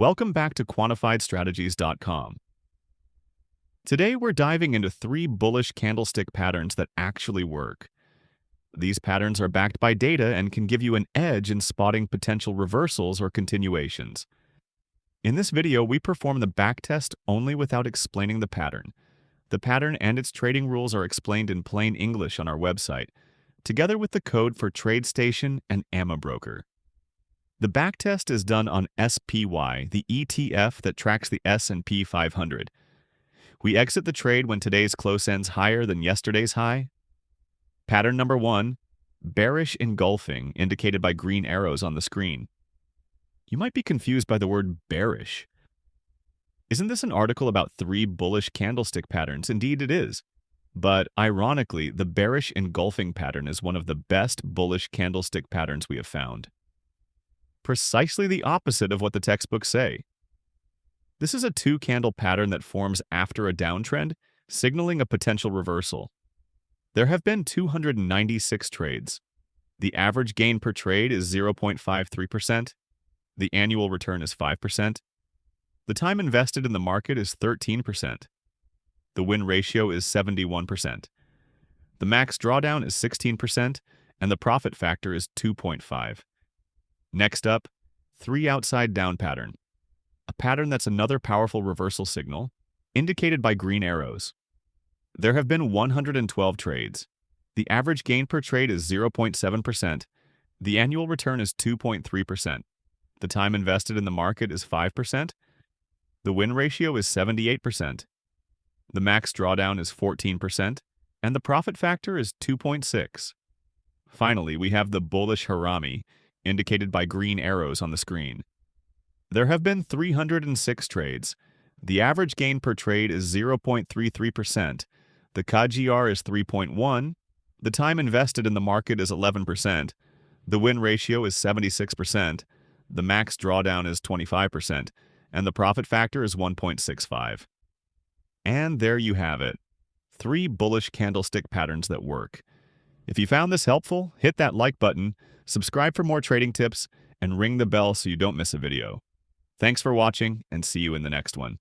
Welcome back to QuantifiedStrategies.com. Today we're diving into 3 bullish candlestick patterns that actually work. These patterns are backed by data and can give you an edge in spotting potential reversals or continuations. In this video, we perform the backtest only without explaining the pattern. The pattern and its trading rules are explained in plain English on our website, together with the code for TradeStation and AmaBroker. The backtest is done on SPY, the ETF that tracks the S&P 500. We exit the trade when today's close ends higher than yesterday's high. Pattern number 1, bearish engulfing, indicated by green arrows on the screen. You might be confused by the word bearish. Isn't this an article about 3 bullish candlestick patterns? Indeed it is. But ironically, the bearish engulfing pattern is one of the best bullish candlestick patterns we have found. Precisely the opposite of what the textbooks say. This is a 2-candle pattern that forms after a downtrend, signaling a potential reversal. There have been 296 trades. The average gain per trade is 0.53%. The annual return is 5%. The time invested in the market is 13%. The win ratio is 71%. The max drawdown is 16%, and the profit factor is 2.5. Next up, 3 outside down pattern. A pattern that's another powerful reversal signal, indicated by green arrows. There have been 112 trades. The average gain per trade is 0.7%. The annual return is 2.3%. The time invested in the market is 5%. The win ratio is 78%. The max drawdown is 14%, and the profit factor is 2.6. Finally, we have the bullish harami, indicated by green arrows on the screen. There have been 306 trades. The average gain per trade is 0.33%. The KGR is 3.1. The time invested in the market is 11%. The win ratio is 76%. The max drawdown is 25%. And the profit factor is 1.65. And there you have it. 3 bullish candlestick patterns that work. If you found this helpful, hit that like button, subscribe for more trading tips, and ring the bell so you don't miss a video. Thanks for watching, and see you in the next one.